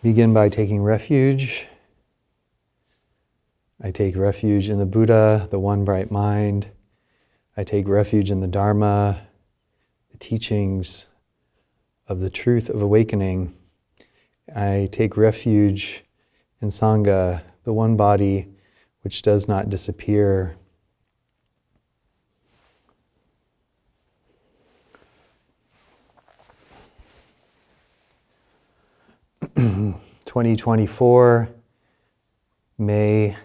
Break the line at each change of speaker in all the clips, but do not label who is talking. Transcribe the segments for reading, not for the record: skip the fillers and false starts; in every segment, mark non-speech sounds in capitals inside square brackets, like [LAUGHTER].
Begin by taking refuge. I take refuge in the Buddha, the one bright mind. I take refuge in the Dharma, the teachings of the truth of awakening. I take refuge in Sangha, the one body which does not disappear. [CLEARS THROAT] 2024, May,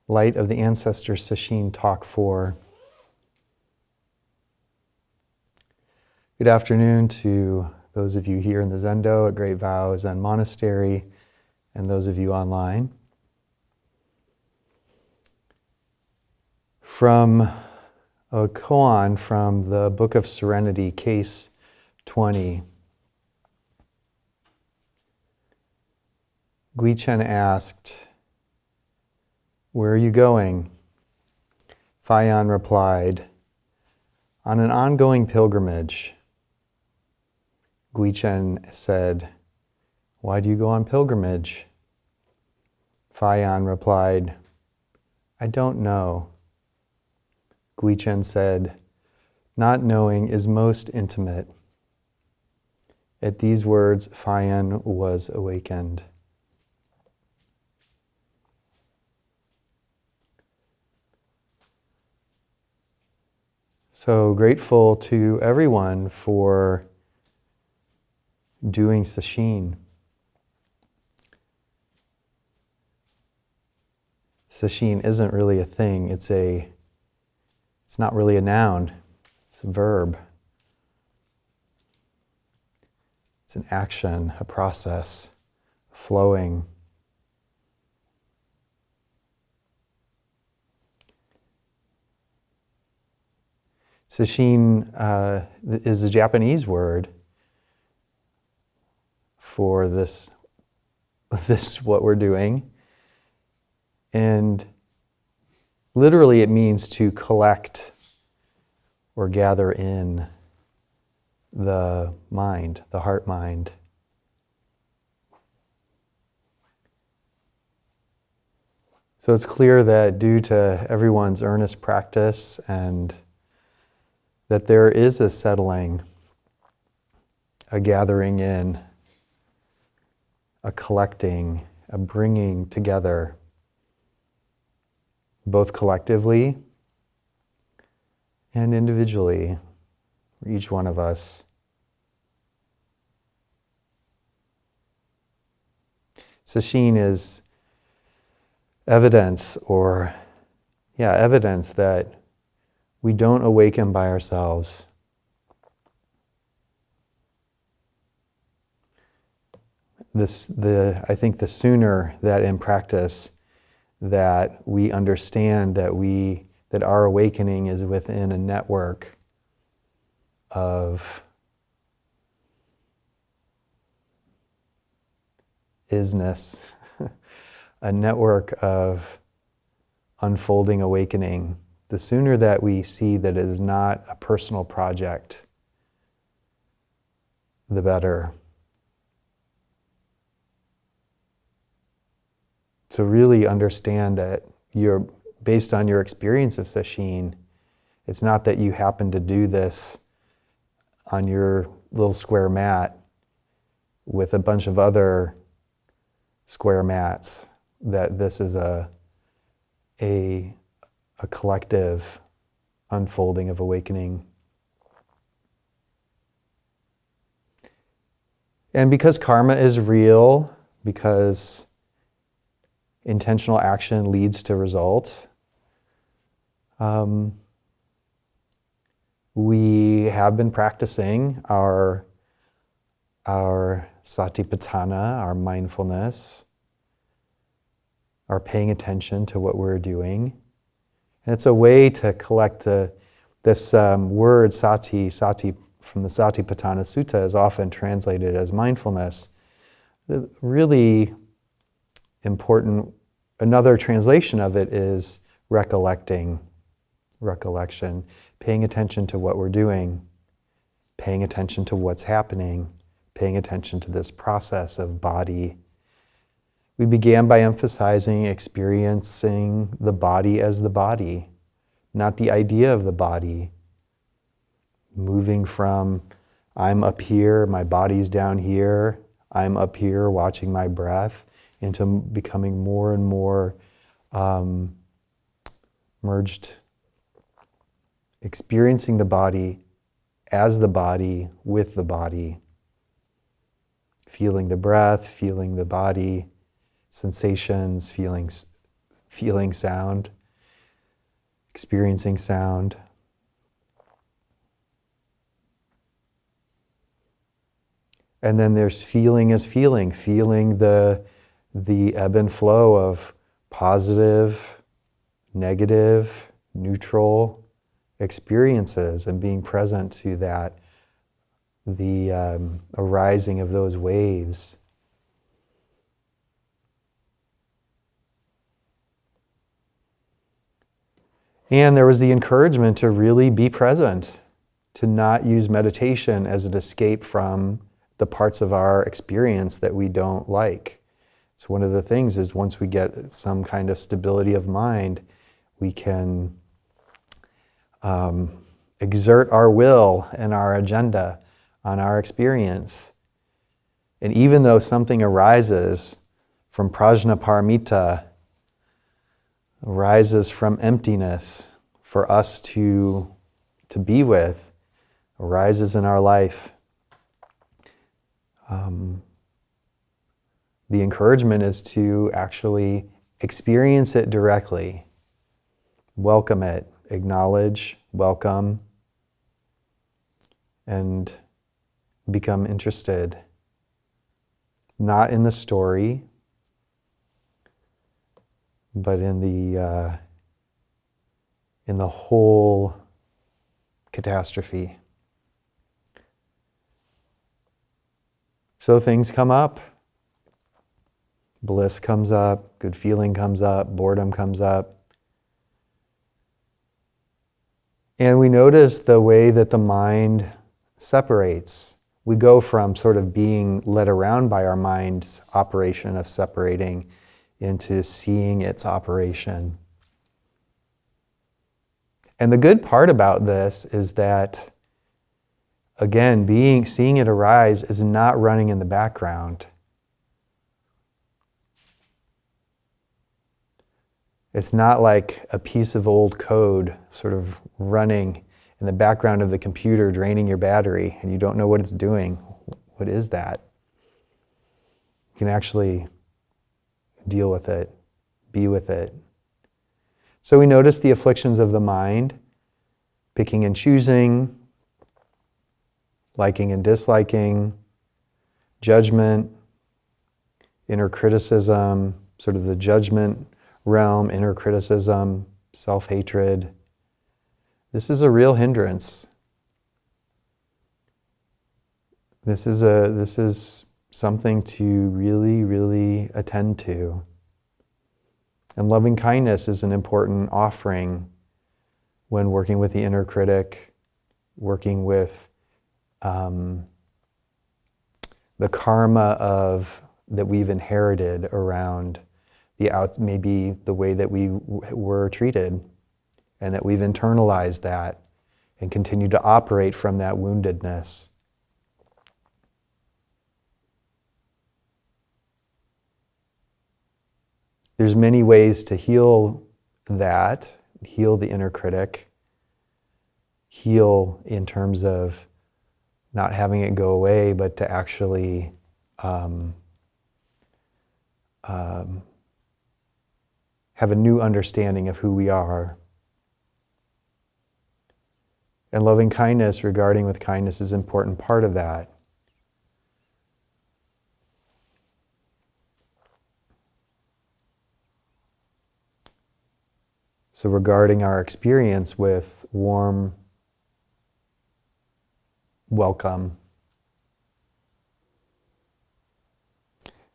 Light of the Ancestors Sesshin Talk 4. Good afternoon to those of you here in the Zendo at Great Vow Zen Monastery and those of you online. From a koan from the Book of Serenity, Case 20. Guichen asked, "Where are you going?" Fayan replied, "On an ongoing pilgrimage." Guichen said, "Why do you go on pilgrimage?" Fayan replied, "I don't know." Guichen said, "Not knowing is most intimate." At these words, Fayan was awakened. So grateful to everyone for doing Sesshin. Sesshin isn't really a thing. It's not really a noun. It's a verb. It's an action, a process, flowing. Sesshin is a Japanese word for this what we're doing. And literally it means to collect or gather in the mind, the heart mind. So it's clear that due to everyone's earnest practice and that there is a settling, a gathering in, a collecting, a bringing together, both collectively and individually, for each one of us. Sesshin is evidence that we don't awaken by ourselves. I think the sooner that in practice that we understand that our awakening is within a network of isness, a network of unfolding awakening, the sooner that we see that it is not a personal project, the better. To really understand that you're based on your experience of Sesshin, it's not that you happen to do this on your little square mat with a bunch of other square mats, that this is a collective unfolding of awakening. And because karma is real, because intentional action leads to results, we have been practicing our satipatthana, our mindfulness, our paying attention to what we're doing. And it's a way to collect this word sati from the Satipatthana Sutta is often translated as mindfulness. The really important, another translation of it is recollection, paying attention to what we're doing, paying attention to what's happening, paying attention to this process of body. We began by emphasizing experiencing the body as the body, not the idea of the body. Moving from I'm up here, my body's down here, I'm up here watching my breath, into becoming more and more merged, experiencing the body as the body with the body, feeling the breath, feeling the body, sensations, feeling sound, experiencing sound. And then there's feeling as feeling the ebb and flow of positive, negative, neutral experiences, and being present to that, the arising of those waves. And there was the encouragement to really be present, to not use meditation as an escape from the parts of our experience that we don't like. So one of the things is, once we get some kind of stability of mind, we can exert our will and our agenda on our experience. And even though something arises from prajnaparamita, arises from emptiness for us to be with, arises in our life, the encouragement is to actually experience it directly, welcome it, acknowledge, welcome, and become interested, not in the story, but in the whole catastrophe. So things come up. Bliss comes up, good feeling comes up, boredom comes up. And we notice the way that the mind separates. We go from sort of being led around by our mind's operation of separating into seeing its operation. And the good part about this is that, again, seeing it arise is not running in the background. It's not like a piece of old code sort of running in the background of the computer, draining your battery, and you don't know what it's doing. What is that? You can actually deal with it, be with it. So we notice the afflictions of the mind, picking and choosing, liking and disliking, judgment, inner criticism, sort of the judgment realm, inner criticism, self-hatred. This is a real hindrance. This is something to really, really attend to. And loving kindness is an important offering when working with the inner critic, working with the karma that we've inherited around maybe the way that we were treated, and that we've internalized that and continue to operate from that woundedness. There's many ways to heal that, heal the inner critic, heal in terms of not having it go away, but to actually have a new understanding of who we are. And loving kindness, regarding with kindness, is an important part of that. So regarding our experience with warm welcome.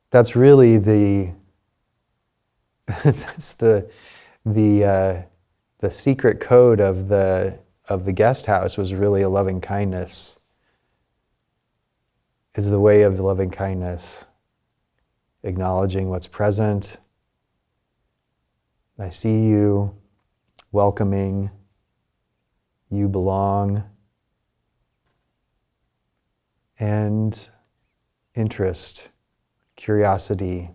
That's really the secret code of the guest house, was really a loving kindness. is the way of loving kindness, acknowledging what's present. I see you, welcoming, you belong, and interest, curiosity.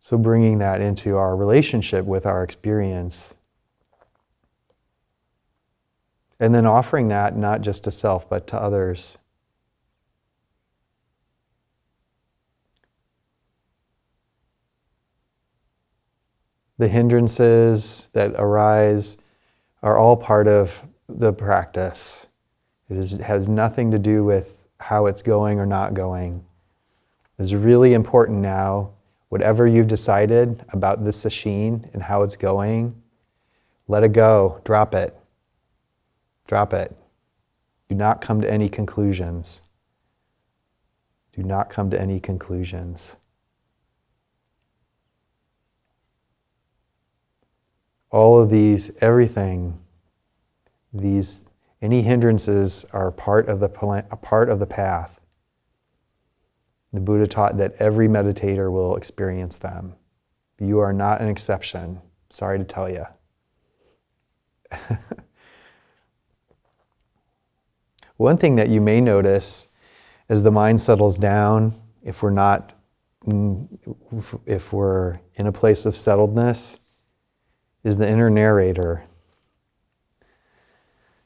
So bringing that into our relationship with our experience. And then offering that not just to self, but to others. The hindrances that arise are all part of the practice. It has nothing to do with how it's going or not going. It's really important now, whatever you've decided about this sesshin and how it's going, let it go, drop it. Drop it. Do not come to any conclusions. Do not come to any conclusions. All of these, everything, any hindrances are part of the path. The Buddha taught that every meditator will experience them. You are not an exception. Sorry to tell you. One thing that you may notice as the mind settles down, if we're in a place of settledness, is the inner narrator.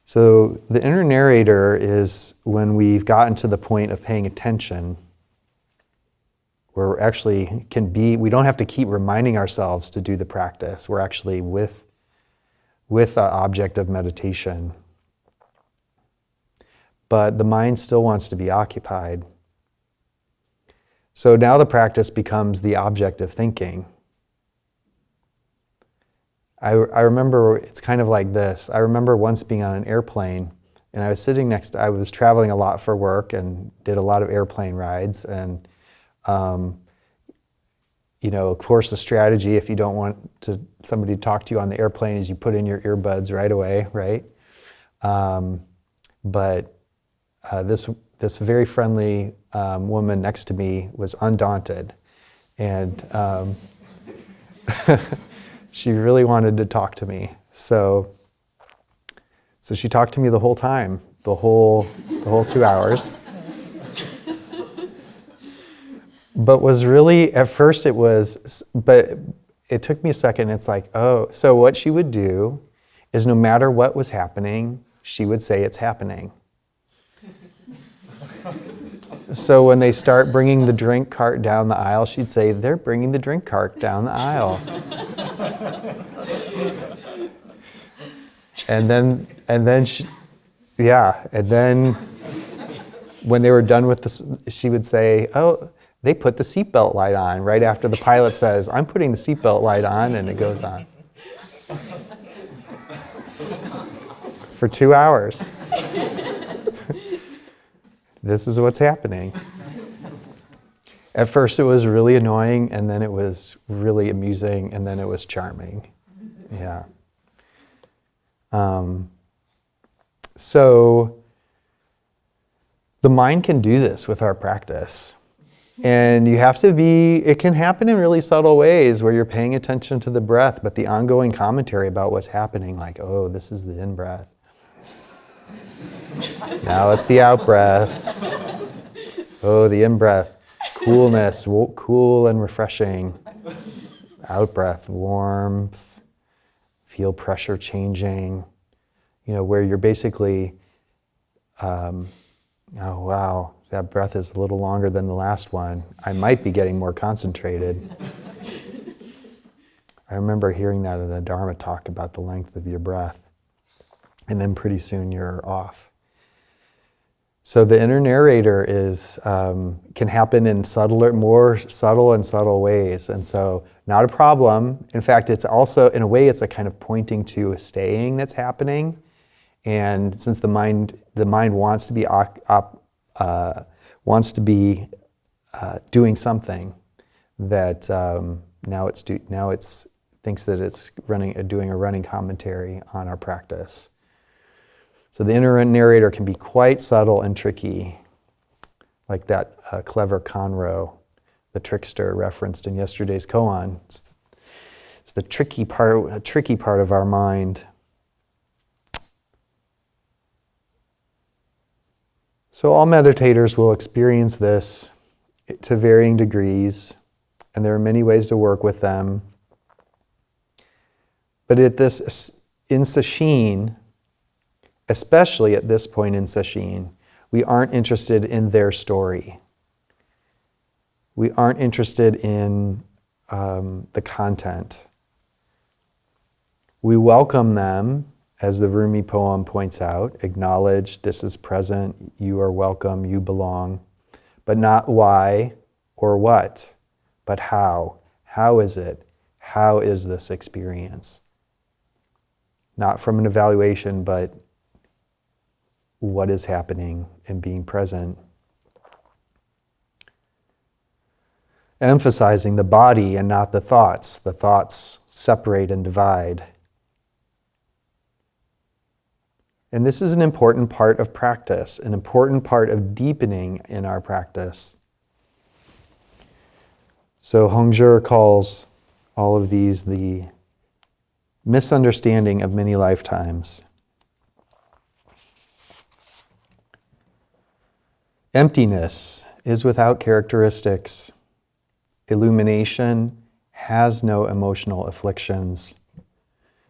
So the inner narrator is when we've gotten to the point of paying attention, where we don't have to keep reminding ourselves to do the practice. We're actually with the object of meditation. But the mind still wants to be occupied. So now the practice becomes the object of thinking. I remember, it's kind of like this. I remember once being on an airplane, and I was traveling a lot for work and did a lot of airplane rides. And, of course, the strategy, if you don't want somebody to talk to you on the airplane, is you put in your earbuds right away, right? But this very friendly woman next to me was undaunted, and she really wanted to talk to me. So she talked to me the whole time, the whole 2 hours. But was really, at first but it took me a second. It's like, oh, so what she would do is no matter what was happening, she would say it's happening. So when they start bringing the drink cart down the aisle, she'd say, they're bringing the drink cart down the aisle. And then when they were done with this, she would say, oh, they put the seatbelt light on right after the pilot says, I'm putting the seatbelt light on, and it goes on. For 2 hours. This is what's happening. At first it was really annoying, and then it was really amusing, and then it was charming. Yeah. So the mind can do this with our practice. And it can happen in really subtle ways where you're paying attention to the breath, but the ongoing commentary about what's happening, like, oh, this is the in-breath. Now it's the out-breath. Oh, the in-breath, coolness, cool and refreshing. Out-breath, warmth, feel pressure changing. Where you're basically, oh wow, that breath is a little longer than the last one. I might be getting more concentrated. I remember hearing that in a Dharma talk about the length of your breath. And then pretty soon you're off. So the inner narrator can happen in more subtle and subtle ways. And so not a problem. In fact, it's also, in a way, it's a kind of pointing to a staying that's happening. And since the mind wants to be doing something, that now it's thinks that it's doing a running commentary on our practice. So the inner narrator can be quite subtle and tricky, like that clever Conroe, the trickster referenced in yesterday's koan. It's the tricky part of our mind. So all meditators will experience this to varying degrees, and there are many ways to work with them. But in Sesshin, especially at this point in Sesshin, we aren't interested in their story. We aren't interested in the content. We welcome them, as the Rumi poem points out, acknowledge this is present, you are welcome, you belong, but not why or what, but how. How is it? How is this experience? Not from an evaluation, but what is happening and being present. Emphasizing the body and not the thoughts. The thoughts separate and divide. And this is an important part of practice, an important part of deepening in our practice. So Hongzhi calls all of these the misunderstanding of many lifetimes. Emptiness is without characteristics. Illumination has no emotional afflictions.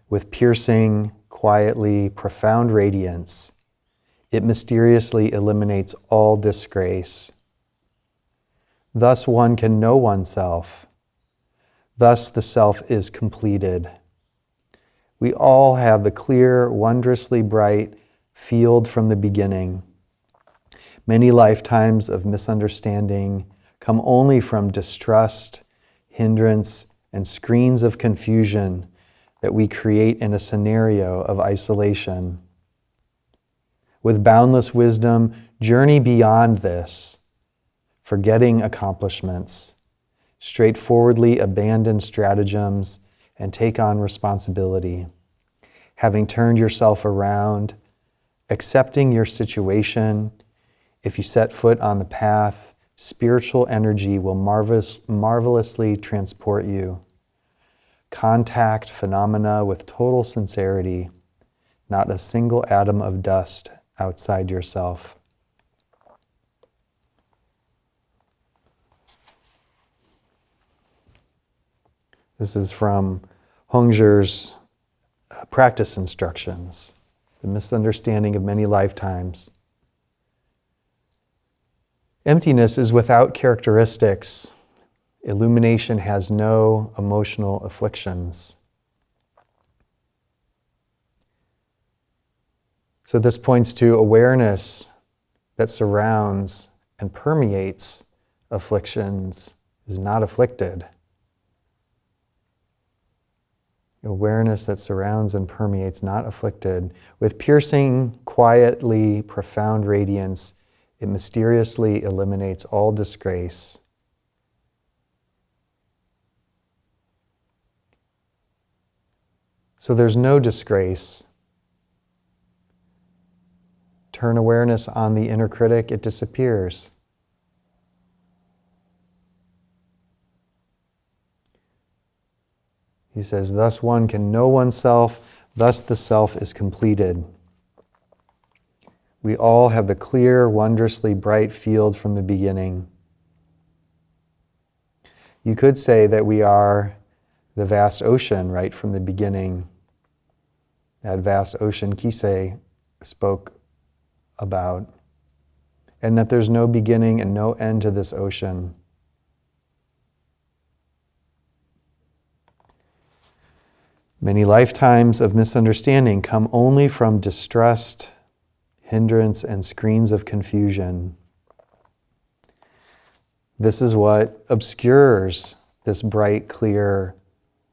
With piercing, quietly, profound radiance, it mysteriously eliminates all disgrace. Thus one can know oneself. Thus the self is completed. We all have the clear, wondrously bright field from the beginning. Many lifetimes of misunderstanding come only from distrust, hindrance, and screens of confusion that we create in a scenario of isolation. With boundless wisdom, journey beyond this, forgetting accomplishments, straightforwardly abandon stratagems, and take on responsibility. Having turned yourself around, accepting your situation, if you set foot on the path, spiritual energy will marvelously transport you. Contact phenomena with total sincerity, not a single atom of dust outside yourself. This is from Hongzhi's practice instructions, the misunderstanding of many lifetimes. Emptiness is without characteristics. Illumination has no emotional afflictions. So this points to awareness that surrounds and permeates afflictions is not afflicted. Awareness that surrounds and permeates, not afflicted. With piercing, quietly, profound radiance, it mysteriously eliminates all disgrace. So there's no disgrace. Turn awareness on the inner critic, it disappears. He says, thus one can know oneself, thus the self is completed. We all have the clear, wondrously bright field from the beginning. You could say that we are the vast ocean right from the beginning. That vast ocean Kisei spoke about. And that there's no beginning and no end to this ocean. Many lifetimes of misunderstanding come only from distrust, hindrance, and screens of confusion. This is what obscures this bright, clear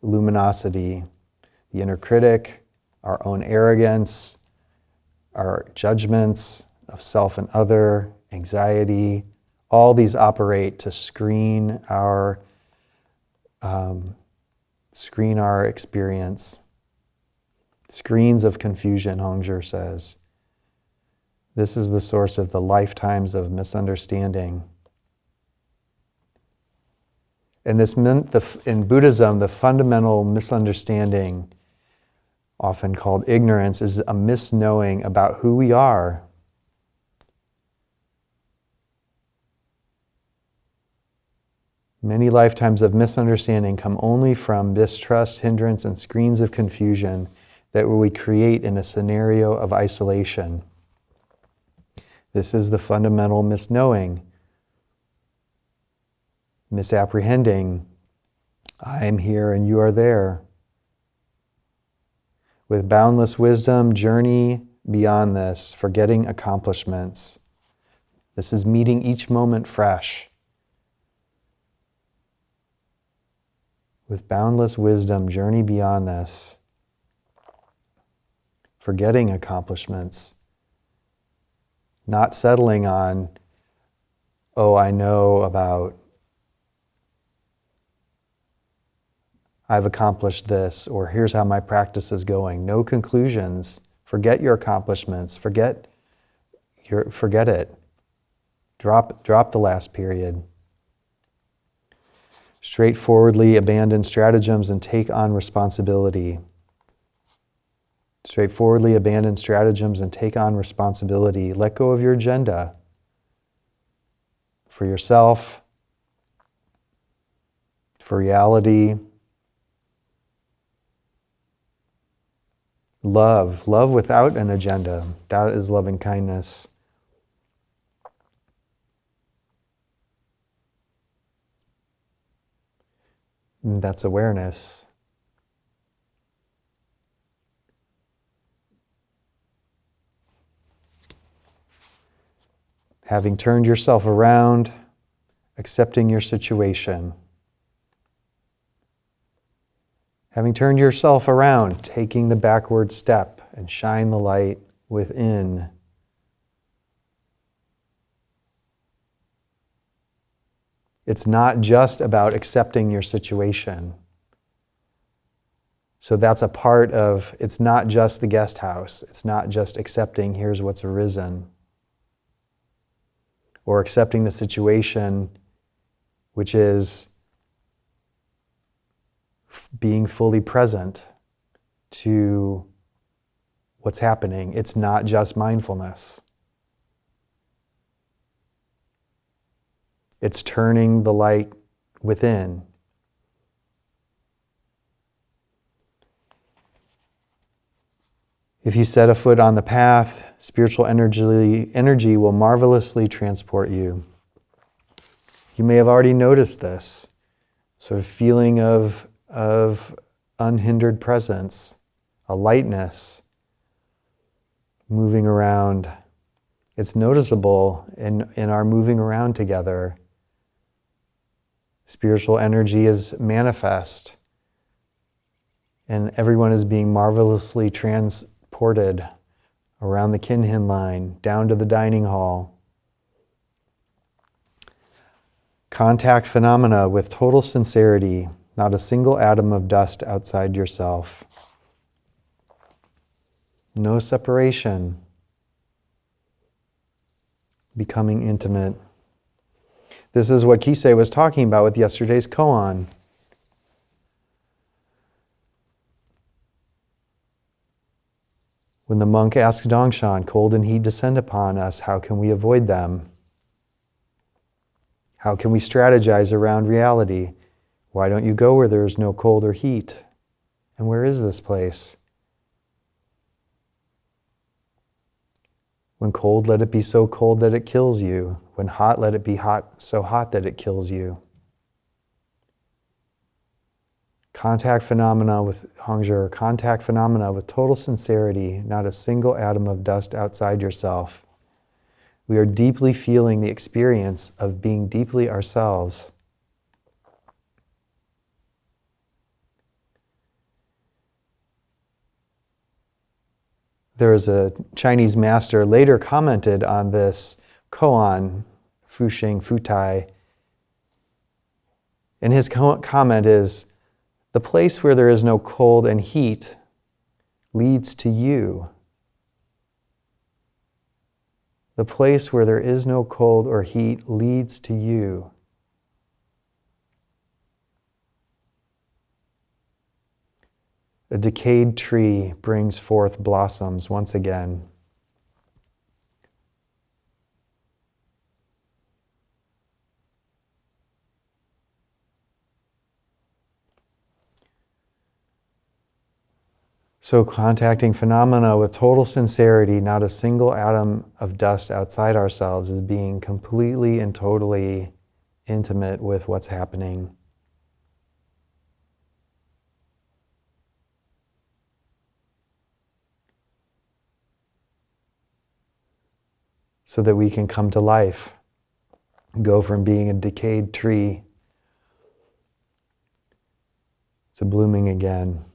luminosity. The inner critic, our own arrogance, our judgments of self and other, anxiety, all these operate to screen our experience. Screens of confusion, Hongzhi says. This is the source of the lifetimes of misunderstanding. And this meant in Buddhism, the fundamental misunderstanding, often called ignorance, is a misknowing about who we are. Many lifetimes of misunderstanding come only from distrust, hindrance, and screens of confusion that we create in a scenario of isolation. This is the fundamental misknowing, misapprehending, I am here and you are there. With boundless wisdom, journey beyond this, forgetting accomplishments. This is meeting each moment fresh. With boundless wisdom, journey beyond this, forgetting accomplishments. Not settling on, oh, I know about, I've accomplished this, or here's how my practice is going. No conclusions. Forget your accomplishments. Forget it. Drop the last period. Straightforwardly abandon stratagems and take on responsibility. Straightforwardly abandon stratagems and take on responsibility. Let go of your agenda for yourself, for reality. Love without an agenda. That is loving kindness. And that's awareness. Having turned yourself around, accepting your situation. Having turned yourself around, taking the backward step and shine the light within. It's not just about accepting your situation. So that's a part of, it's not just the guest house. It's not just accepting, here's what's arisen. Or accepting the situation, which is being fully present to what's happening. It's not just mindfulness. It's turning the light within. If you set a foot on the path, spiritual energy will marvelously transport you. You may have already noticed this sort of feeling of unhindered presence, a lightness moving around. It's noticeable in our moving around together. Spiritual energy is manifest, and everyone is being marvelously transported around the Kinhin line, down to the dining hall. Contact phenomena with total sincerity, not a single atom of dust outside yourself. No separation. Becoming intimate. This is what Kisei was talking about with yesterday's koan. When the monk asks Dongshan, cold and heat descend upon us, how can we avoid them? How can we strategize around reality? Why don't you go where there is no cold or heat? And where is this place? When cold, let it be so cold that it kills you. When hot, let it be hot, so hot that it kills you. Contact phenomena with Hongzhi, contact phenomena with total sincerity, not a single atom of dust outside yourself. We are deeply feeling the experience of being deeply ourselves. There is a Chinese master later commented on this koan, Fuxing Futai. And his comment is, the place where there is no cold and heat leads to you. The place where there is no cold or heat leads to you. A decayed tree brings forth blossoms once again. So contacting phenomena with total sincerity, not a single atom of dust outside ourselves, is being completely and totally intimate with what's happening. So that we can come to life, go from being a decayed tree to blooming again.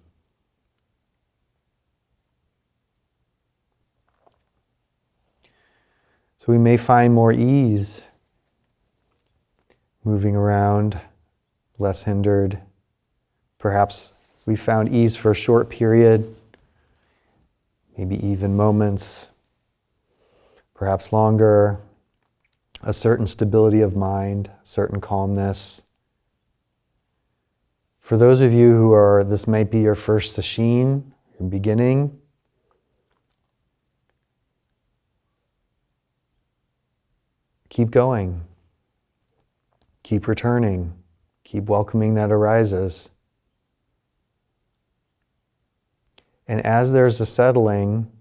So we may find more ease moving around, less hindered. Perhaps we found ease for a short period, maybe even moments, perhaps longer, a certain stability of mind, certain calmness. For those of you who are, this might be your first Sesshin, your beginning, keep going. Keep returning. Keep welcoming that arises. And as there's a settling,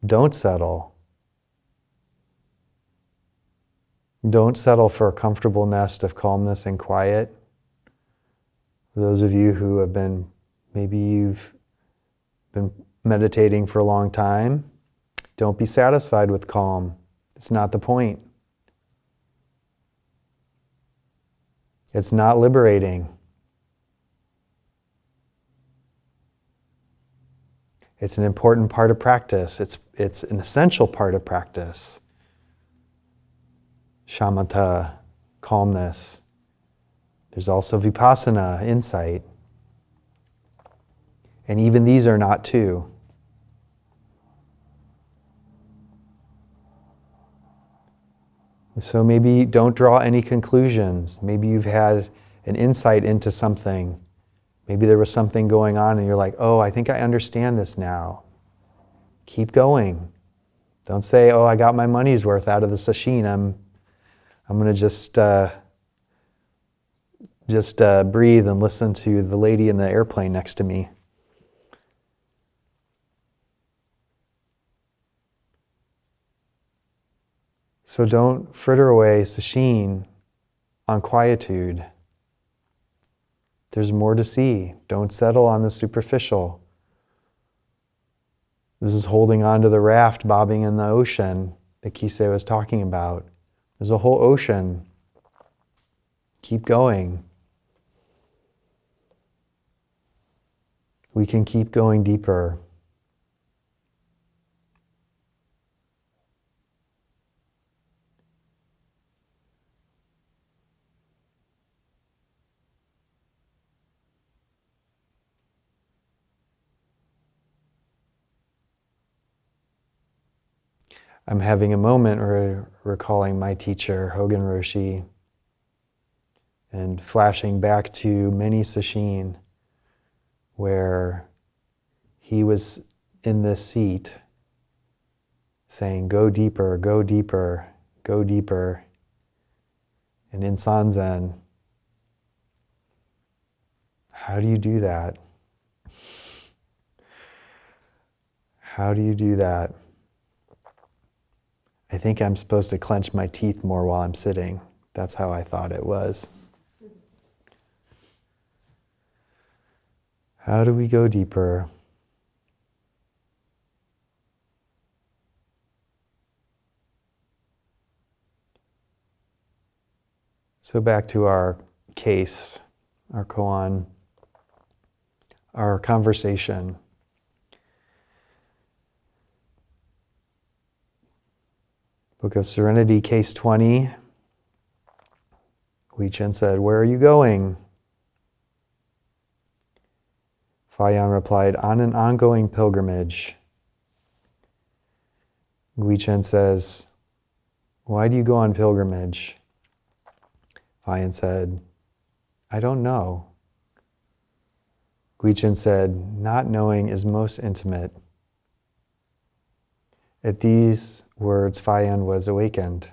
don't settle. Don't settle for a comfortable nest of calmness and quiet. For those of you who have been, maybe you've been meditating for a long time, don't be satisfied with calm. It's not the point. It's not liberating. It's an important part of practice. It's an essential part of practice. Shamatha, calmness. There's also vipassana, insight. And even these are not two. So maybe don't draw any conclusions. Maybe you've had an insight into something. Maybe there was something going on and you're like, oh, I think I understand this now. Keep going. Don't say, oh, I got my money's worth out of the Sesshin. I'm going to just breathe and listen to the lady in the airplane next to me. So don't fritter away Sesshin on quietude. There's more to see. Don't settle on the superficial. This is holding on to the raft bobbing in the ocean that Kisei was talking about. There's a whole ocean. Keep going. We can keep going deeper. I'm having a moment recalling my teacher, Hogen Roshi, and flashing back to many Sesshin where he was in this seat saying, go deeper, go deeper, go deeper. And in Sanzen, how do you do that? How do you do that? I think I'm supposed to clench my teeth more while I'm sitting. That's how I thought it was. How do we go deeper? So back to our case, our koan, our conversation. Book of Serenity, case 20. Huichen said, where are you going? Fayan replied, on an ongoing pilgrimage. Guichen says, "Why do you go on pilgrimage?" Fayan said, "I don't know." Guichen said, "Not knowing is most intimate." At these words, Fayan was awakened.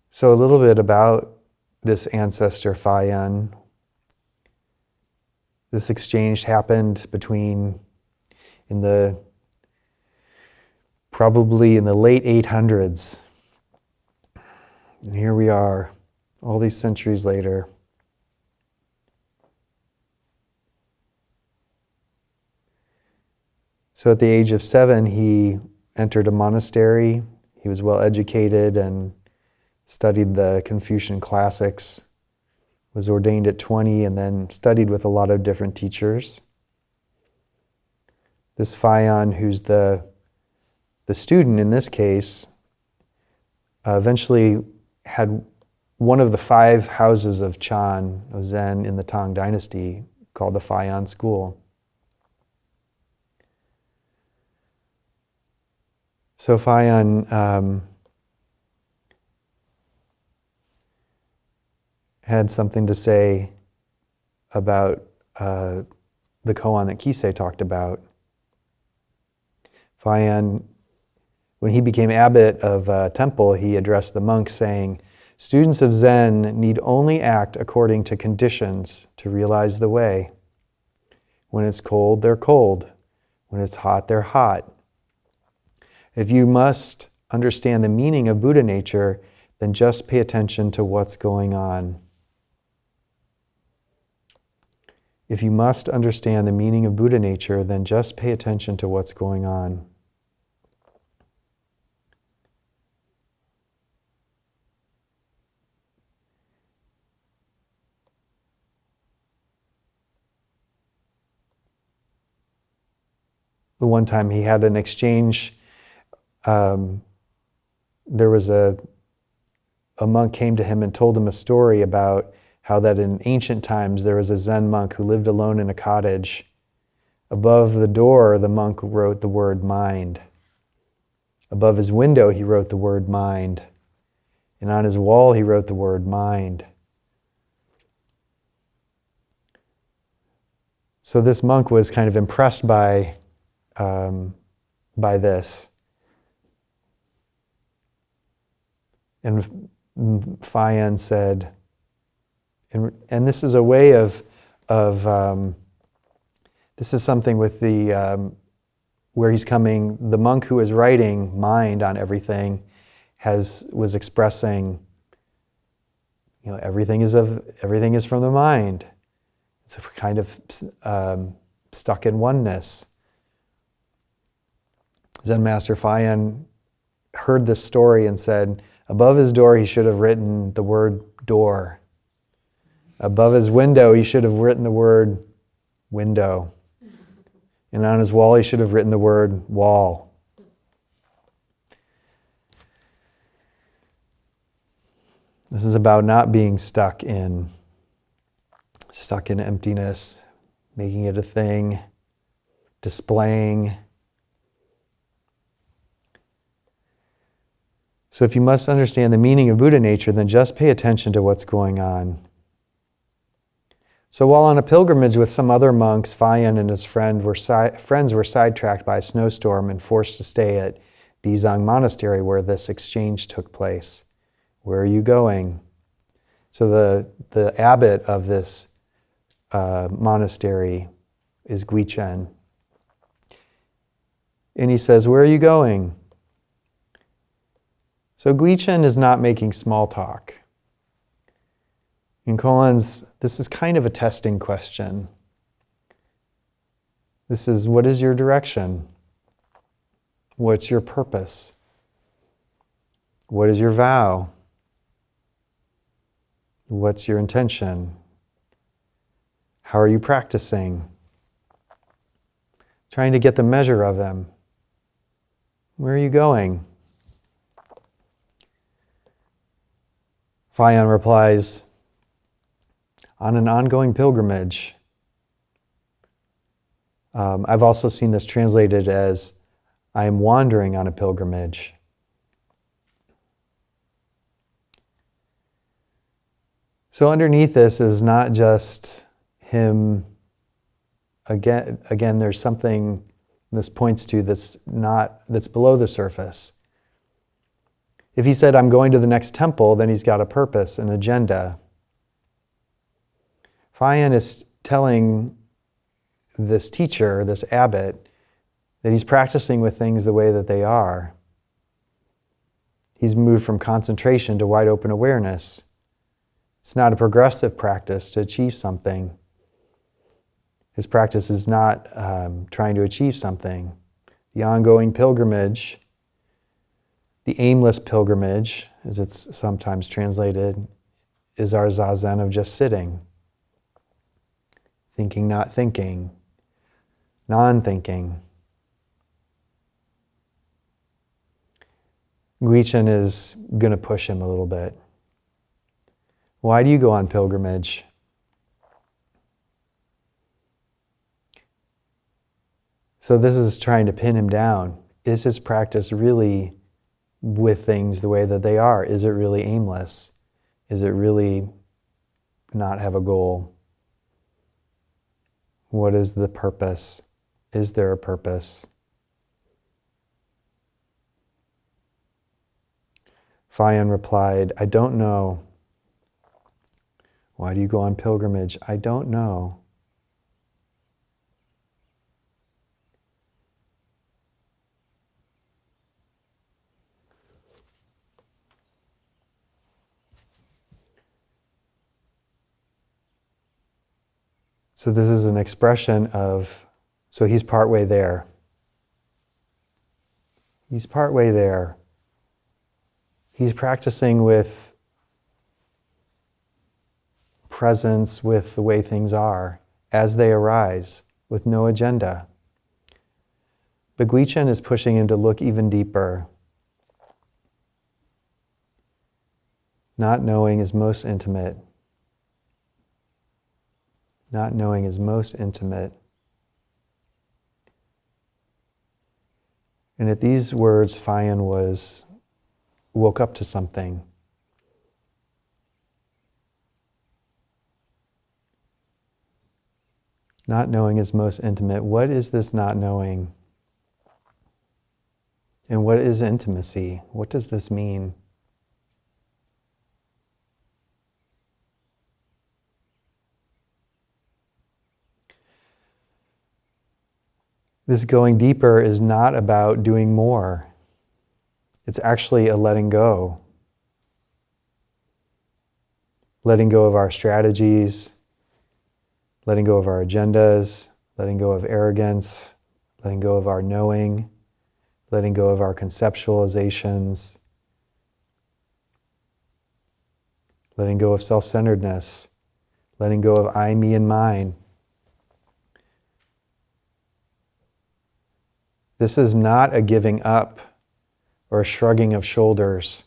So a little bit about this ancestor Fayan. This exchange happened probably in the late 800s. And here we are, all these centuries later. So at the age of 7, he entered a monastery. He was well educated and studied the Confucian classics, was ordained at 20, and then studied with a lot of different teachers. This Fayan, who's the student in this case, eventually had one of the 5 houses of Chan, of Zen in the Tang Dynasty, called the Fayan School. So Fayan had something to say about the koan that Kisei talked about. Fayan, when he became abbot of a temple, he addressed the monks saying, "Students of Zen need only act according to conditions to realize the way. When it's cold, they're cold. When it's hot, they're hot. If you must understand the meaning of Buddha nature, then just pay attention to what's going on." If you must understand the meaning of Buddha nature, then just pay attention to what's going on. The one time he had an exchange, there was a monk came to him and told him a story about how that in ancient times there was a Zen monk who lived alone in a cottage. Above the door, the monk wrote the word mind. Above his window, he wrote the word mind. And on his wall, he wrote the word mind. So this monk was kind of impressed by this. And Fayan said, and this is a way of this is something with the where he's coming. The monk who is writing mind on everything was expressing, everything is from the mind. It's a kind of stuck in oneness. Zen Master Fayan heard this story and said, above his door he should have written the word door. Above his window he should have written the word window. And on his wall he should have written the word wall. This is about not being stuck in emptiness, making it a thing, displaying. So if you must understand the meaning of Buddha nature, then just pay attention to what's going on. So while on a pilgrimage with some other monks, Fayan and his friends were sidetracked by a snowstorm and forced to stay at Dizang Monastery where this exchange took place. Where are you going? So the abbot of this monastery is Guichen. And he says, where are you going? So Guichen is not making small talk. In koans, this is kind of a testing question. This is, what is your direction? What's your purpose? What is your vow? What's your intention? How are you practicing? Trying to get the measure of them. Where are you going? Fayan replies, on an ongoing pilgrimage. I've also seen this translated as, I am wandering on a pilgrimage. So underneath this is not just him, again, there's something this points to that's below the surface. If he said, I'm going to the next temple, then he's got a purpose, an agenda. Fayan is telling this teacher, this abbot, that he's practicing with things the way that they are. He's moved from concentration to wide open awareness. It's not a progressive practice to achieve something. His practice is not trying to achieve something. The ongoing pilgrimage, the aimless pilgrimage, as it's sometimes translated, is our zazen of just sitting. Thinking, not thinking. Non-thinking. Guichen is going to push him a little bit. Why do you go on pilgrimage? So this is trying to pin him down. Is his practice really with things the way that they are? Is it really aimless? Is it really not have a goal? What is the purpose? Is there a purpose? Fayan replied, I don't know. Why do you go on pilgrimage? I don't know. So this is an expression of, so he's partway there. He's partway there. He's practicing with presence with the way things are, as they arise, with no agenda. But Guichen is pushing him to look even deeper. Not knowing is most intimate. Not knowing is most intimate. And at these words, Fayan woke up to something. Not knowing is most intimate. What is this not knowing? And what is intimacy? What does this mean? This going deeper is not about doing more. It's actually a letting go. Letting go of our strategies, letting go of our agendas, letting go of arrogance, letting go of our knowing, letting go of our conceptualizations, letting go of self-centeredness, letting go of I, me, and mine. This is not a giving up or a shrugging of shoulders.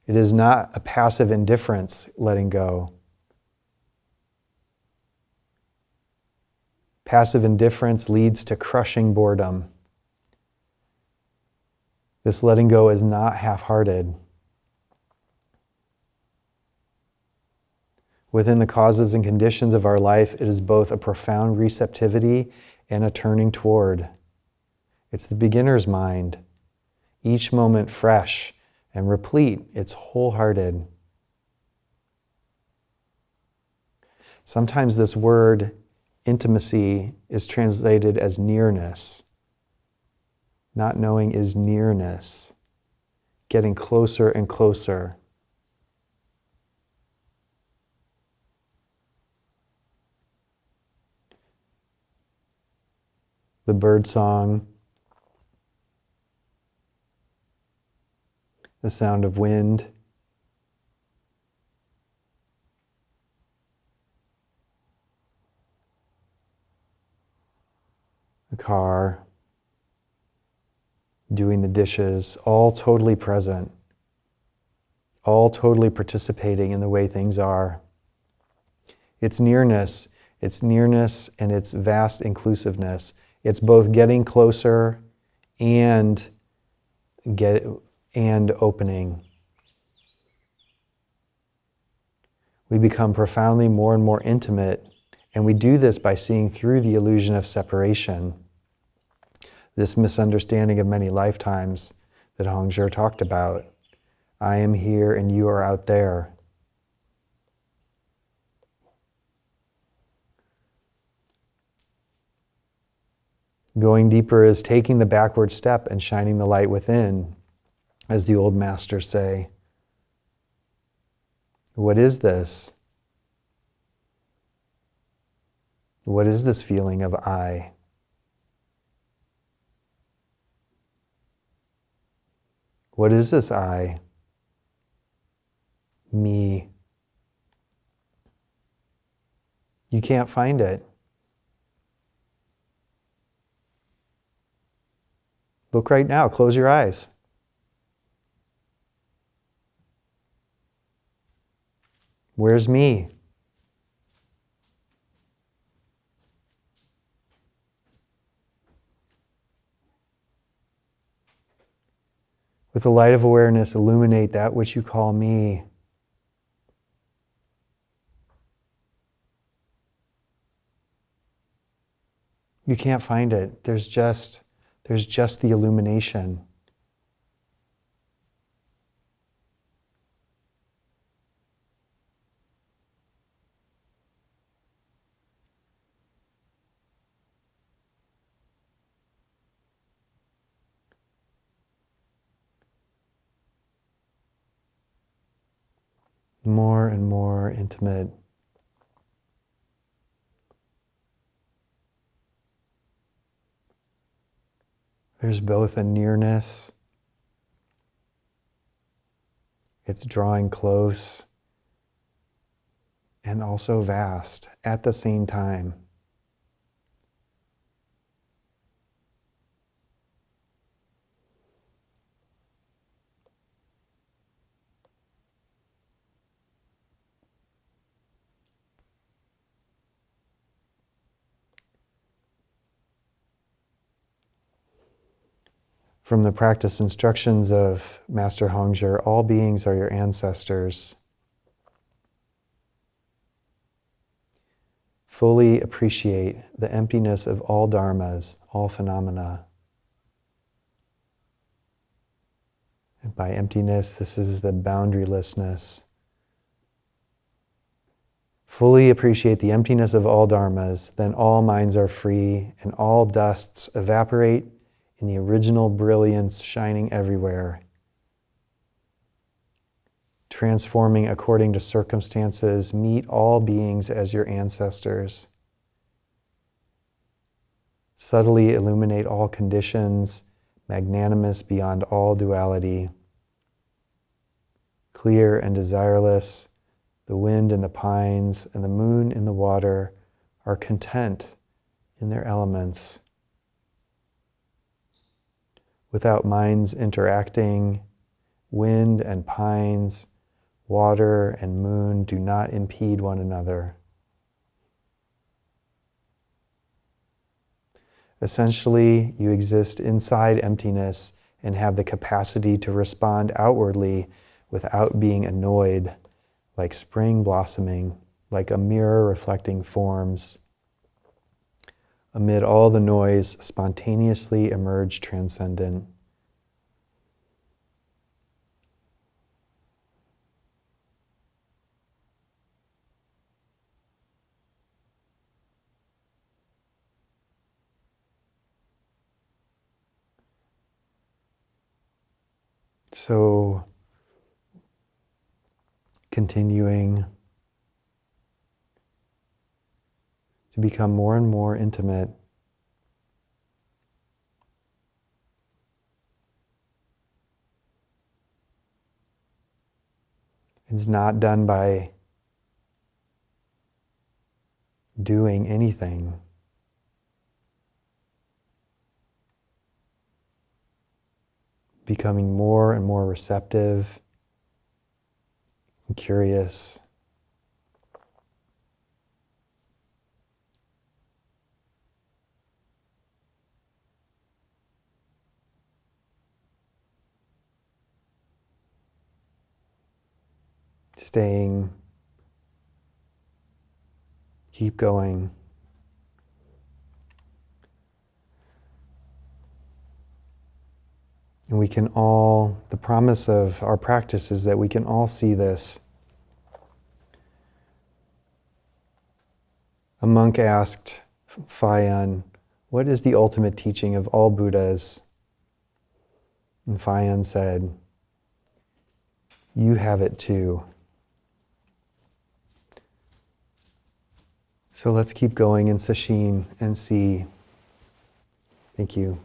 It is not a passive indifference, letting go. Passive indifference leads to crushing boredom. This letting go is not half-hearted. Within the causes and conditions of our life, it is both a profound receptivity and a turning toward. It's the beginner's mind, each moment fresh and replete. It's wholehearted. Sometimes this word, intimacy, is translated as nearness. Not knowing is nearness, getting closer and closer. The bird song, the sound of wind, the car, doing the dishes, all totally present, all totally participating in the way things are. It's nearness and its vast inclusiveness. It's both getting closer and opening. We become profoundly more and more intimate, and we do this by seeing through the illusion of separation, this misunderstanding of many lifetimes that Hongzhi talked about. I am here and you are out there. Going deeper is taking the backward step and shining the light within, as the old masters say. What is this? What is this feeling of I? What is this I? Me. You can't find it. Look right now, close your eyes. Where's me? With the light of awareness, illuminate that which you call me. You can't find it. There's just the illumination. More and more intimate. There's both a nearness, it's drawing close, and also vast at the same time. From the practice instructions of Master Hongzhi, all beings are your ancestors. Fully appreciate the emptiness of all dharmas, all phenomena. And by emptiness, this is the boundarylessness. Fully appreciate the emptiness of all dharmas, then all minds are free and all dusts evaporate in the original brilliance shining everywhere, transforming according to circumstances. Meet all beings as your ancestors. Subtly illuminate all conditions, magnanimous beyond all duality. Clear and desireless, the wind and the pines and the moon in the water are content in their elements. Without minds interacting, wind and pines, water and moon do not impede one another. Essentially, you exist inside emptiness and have the capacity to respond outwardly without being annoyed, like spring blossoming, like a mirror reflecting forms. Amid all the noise, spontaneously emerge transcendent. So, continuing to become more and more intimate. It's not done by doing anything. Becoming more and more receptive and curious. staying, keep going. And we can all, the promise of our practice is that we can all see this. A monk asked Fayan, "What is the ultimate teaching of all Buddhas?" And Fayan said, "You have it too." So let's keep going in Sesshin and see. Thank you.